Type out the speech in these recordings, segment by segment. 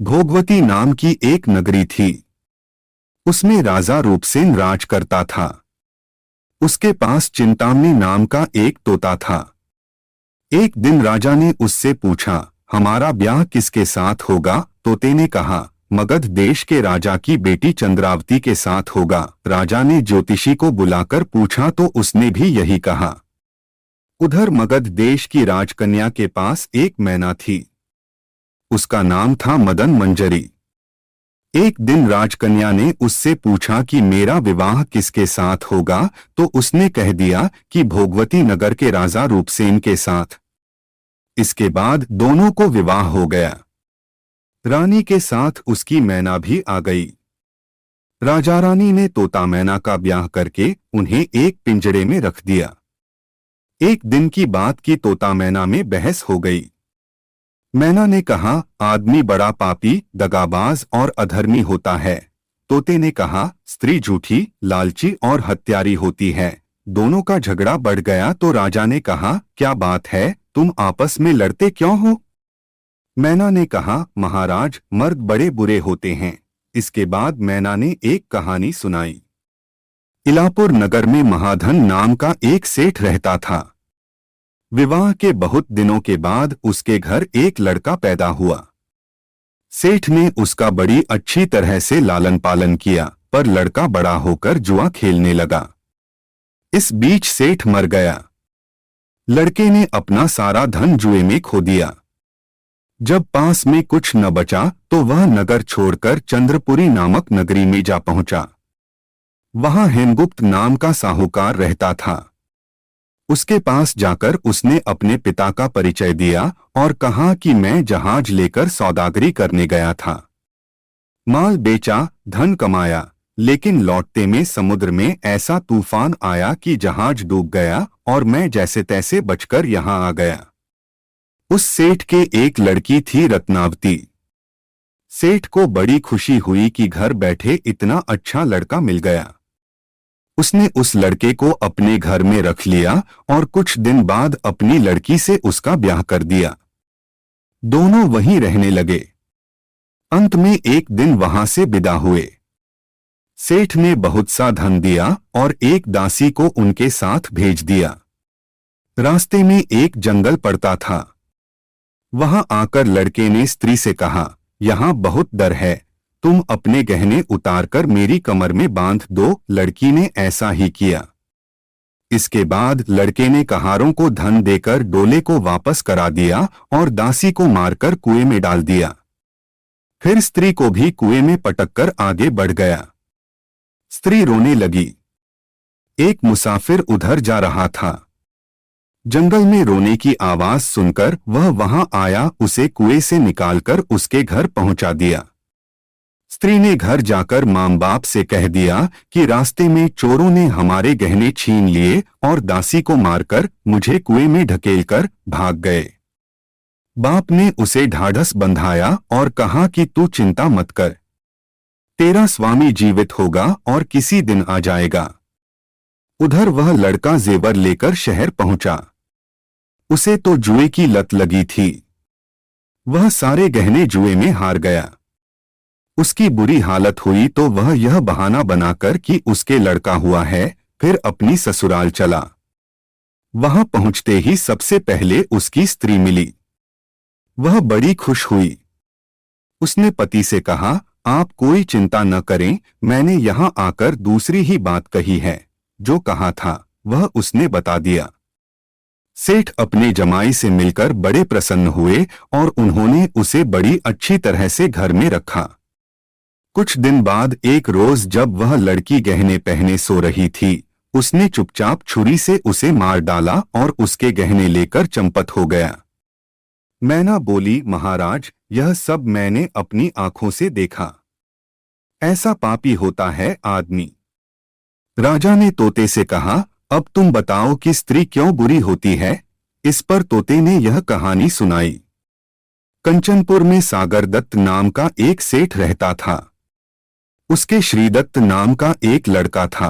भोगवती नाम की एक नगरी थी। उसमें राजा रूपसेन राज करता था। उसके पास चिंतामणि नाम का एक तोता था। एक दिन राजा ने उससे पूछा, हमारा ब्याह किसके साथ होगा? तोते ने कहा, मगध देश के राजा की बेटी चंद्रावती के साथ होगा। राजा ने ज्योतिषी को बुलाकर पूछा तो उसने भी यही कहा। उधर मगध देश की राजकन्या के पास एक मैना थी। उसका नाम था मदन मंजरी। एक दिन राजकन्या ने उससे पूछा कि मेरा विवाह किसके साथ होगा, तो उसने कह दिया कि भोगवती नगर के राजा रूपसेन के साथ। इसके बाद दोनों को विवाह हो गया। रानी के साथ उसकी मैना भी आ गई। राजा रानी ने तोता मैना का ब्याह करके उन्हें एक पिंजरे में रख दिया। एक दिन की बात की तोता मैना में बहस हो गई। मैना ने कहा, आदमी बड़ा पापी, दगाबाज और अधर्मी होता है। तोते ने कहा, स्त्री झूठी, लालची और हत्यारी होती है। दोनों का झगड़ा बढ़ गया तो राजा ने कहा, क्या बात है, तुम आपस में लड़ते क्यों हो? मैना ने कहा, महाराज, मर्द बड़े बुरे होते हैं। इसके बाद मैना ने एक कहानी सुनाई। इलापुर नगर में महाधन नाम का एक सेठ रहता था। विवाह के बहुत दिनों के बाद उसके घर एक लड़का पैदा हुआ। सेठ ने उसका बड़ी अच्छी तरह से लालन पालन किया, पर लड़का बड़ा होकर जुआ खेलने लगा। इस बीच सेठ मर गया। लड़के ने अपना सारा धन जुए में खो दिया। जब पास में कुछ न बचा तो वह नगर छोड़कर चंद्रपुरी नामक नगरी में जा पहुंचा। वहां हेमगुप्त नाम का साहूकार रहता था। उसके पास जाकर उसने अपने पिता का परिचय दिया और कहा कि मैं जहाज लेकर सौदागरी करने गया था। माल बेचा, धन कमाया, लेकिन लौटते में समुद्र में ऐसा तूफान आया कि जहाज डूब गया और मैं जैसे तैसे बचकर यहां आ गया। उस सेठ के एक लड़की थी, रत्नावती। सेठ को बड़ी खुशी हुई कि घर बैठे इतना अच्छा लड़का मिल गया। उसने उस लड़के को अपने घर में रख लिया और कुछ दिन बाद अपनी लड़की से उसका ब्याह कर दिया। दोनों वहीं रहने लगे। अंत में एक दिन वहां से विदा हुए। सेठ ने बहुत सा धन दिया और एक दासी को उनके साथ भेज दिया। रास्ते में एक जंगल पड़ता था। वहां आकर लड़के ने स्त्री से कहा, यहां बहुत डर है, तुम अपने गहने उतारकर मेरी कमर में बांध दो। लड़की ने ऐसा ही किया। इसके बाद लड़के ने कहारों को धन देकर डोले को वापस करा दिया और दासी को मारकर कुएं में डाल दिया। फिर स्त्री को भी कुएं में पटककर आगे बढ़ गया। स्त्री रोने लगी। एक मुसाफिर उधर जा रहा था। जंगल में रोने की आवाज सुनकर वह वहां आया, उसे कुएं से निकालकर उसके घर पहुंचा दिया। स्त्री ने घर जाकर मां बाप से कह दिया कि रास्ते में चोरों ने हमारे गहने छीन लिए और दासी को मारकर मुझे कुएं में ढकेलकर भाग गए। बाप ने उसे ढाढ़स बंधाया और कहा कि तू चिंता मत कर, तेरा स्वामी जीवित होगा और किसी दिन आ जाएगा। उधर वह लड़का जेवर लेकर शहर पहुंचा। उसे तो जुए की लत लगी थी। वह सारे गहने जुए में हार गया। उसकी बुरी हालत हुई तो वह यह बहाना बनाकर कि उसके लड़का हुआ है, फिर अपनी ससुराल चला। वहां पहुंचते ही सबसे पहले उसकी स्त्री मिली। वह बड़ी खुश हुई। उसने पति से कहा, आप कोई चिंता न करें, मैंने यहां आकर दूसरी ही बात कही है। जो कहा था वह उसने बता दिया। सेठ अपने जमाई से मिलकर बड़े प्रसन्न हुए और उन्होंने उसे बड़ी अच्छी तरह से घर में रखा। कुछ दिन बाद एक रोज जब वह लड़की गहने पहने सो रही थी, उसने चुपचाप छुरी से उसे मार डाला और उसके गहने लेकर चंपत हो गया। मैना बोली, महाराज, यह सब मैंने अपनी आंखों से देखा। ऐसा पापी होता है आदमी। राजा ने तोते से कहा, अब तुम बताओ कि स्त्री क्यों बुरी होती है? इस पर तोते ने यह कहानी सुनाई। कंचनपुर में सागरदत्त नाम का एक सेठ रहता था। उसके श्रीदत्त नाम का एक लड़का था।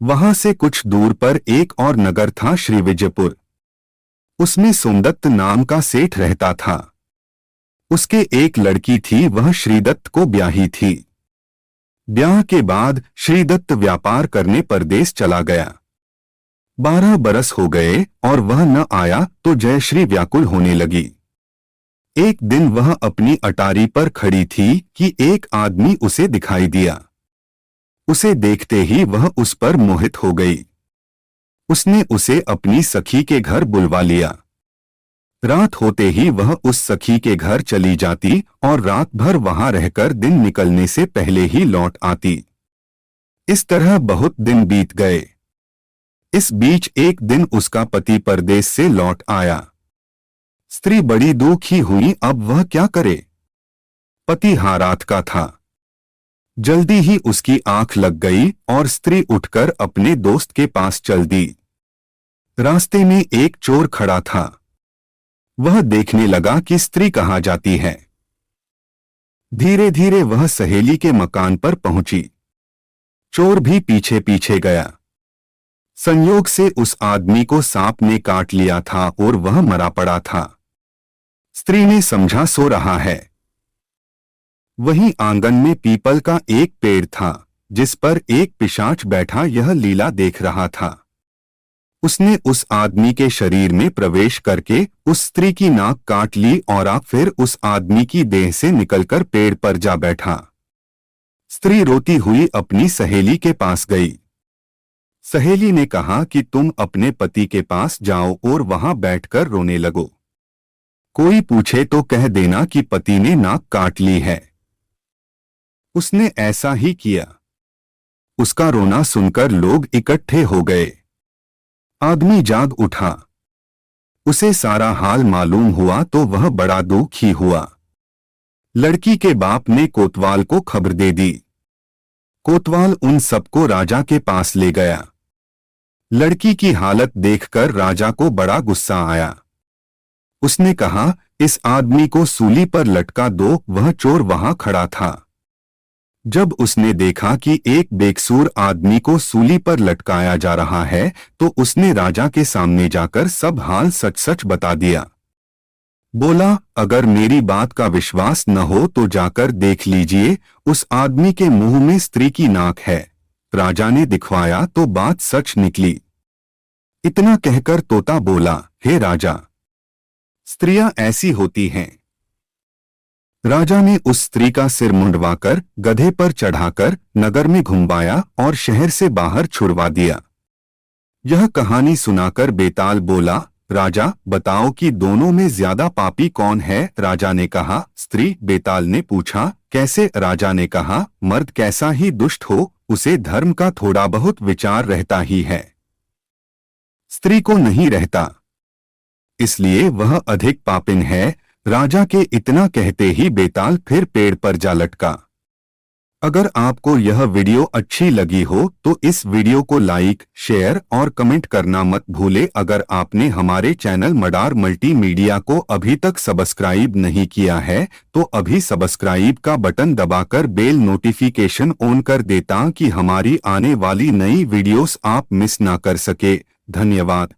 वहां से कुछ दूर पर एक और नगर था, श्रीविजयपुर। उसमें सोमदत्त नाम का सेठ रहता था। उसके एक लड़की थी, वह श्रीदत्त को ब्याही थी। ब्याह के बाद श्रीदत्त व्यापार करने परदेश चला गया। 12 बरस हो गए और वह न आया तो जयश्री व्याकुल होने लगी। एक दिन वह अपनी अटारी पर खड़ी थी कि एक आदमी उसे दिखाई दिया। उसे देखते ही वह उस पर मोहित हो गई। उसने उसे अपनी सखी के घर बुलवा लिया। रात होते ही वह उस सखी के घर चली जाती और रात भर वहां रहकर दिन निकलने से पहले ही लौट आती। इस तरह बहुत दिन बीत गए। इस बीच एक दिन उसका पति परदेश से लौट आया। स्त्री बड़ी दुखी हुई, अब वह क्या करे। पति हारात का था। जल्दी ही उसकी आंख लग गई और स्त्री उठकर अपने दोस्त के पास चल दी। रास्ते में एक चोर खड़ा था। वह देखने लगा कि स्त्री कहाँ जाती है। धीरे धीरे वह सहेली के मकान पर पहुंची। चोर भी पीछे पीछे गया। संयोग से उस आदमी को सांप ने काट लिया था और वह मरा पड़ा था। स्त्री ने समझा सो रहा है। वहीं आंगन में पीपल का एक पेड़ था जिस पर एक पिशाच बैठा यह लीला देख रहा था। उसने उस आदमी के शरीर में प्रवेश करके उस स्त्री की नाक काट ली और फिर उस आदमी की देह से निकलकर पेड़ पर जा बैठा। स्त्री रोती हुई अपनी सहेली के पास गई। सहेली ने कहा कि तुम अपने पति के पास जाओ और वहां बैठकर रोने लगो। कोई पूछे तो कह देना कि पति ने नाक काट ली है। उसने ऐसा ही किया। उसका रोना सुनकर लोग इकट्ठे हो गए। आदमी जाग उठा। उसे सारा हाल मालूम हुआ तो वह बड़ा दुखी हुआ। लड़की के बाप ने कोतवाल को खबर दे दी। कोतवाल उन सबको राजा के पास ले गया। लड़की की हालत देखकर राजा को बड़ा गुस्सा आया। उसने कहा, इस आदमी को सूली पर लटका दो। वह चोर वहां खड़ा था। जब उसने देखा कि एक बेकसूर आदमी को सूली पर लटकाया जा रहा है तो उसने राजा के सामने जाकर सब हाल सच सच बता दिया। बोला, अगर मेरी बात का विश्वास न हो तो जाकर देख लीजिए, उस आदमी के मुंह में स्त्री की नाक है। राजा ने दिखवाया तो बात सच निकली। इतना कहकर तोता बोला, हे राजा, स्त्रियां ऐसी होती हैं। राजा ने उस स्त्री का सिर मुंडवाकर गधे पर चढ़ाकर नगर में घुमाया और शहर से बाहर छुड़वा दिया। यह कहानी सुनाकर बेताल बोला, राजा बताओ कि दोनों में ज्यादा पापी कौन है। राजा ने कहा, स्त्री। बेताल ने पूछा, कैसे। राजा ने कहा, मर्द कैसा ही दुष्ट हो उसे धर्म का थोड़ा बहुत विचार रहता ही है, स्त्री को नहीं रहता, इसलिए वह अधिक पापिन है। राजा के इतना कहते ही बेताल फिर पेड़ पर जा लटका। अगर आपको यह वीडियो अच्छी लगी हो तो इस वीडियो को लाइक, शेयर और कमेंट करना मत भूले। अगर आपने हमारे चैनल मडार मल्टीमीडिया को अभी तक सब्सक्राइब नहीं किया है तो अभी सब्सक्राइब का बटन दबाकर बेल नोटिफिकेशन ऑन कर देता कि हमारी आने वाली नई वीडियोस आप मिस ना कर सके। धन्यवाद।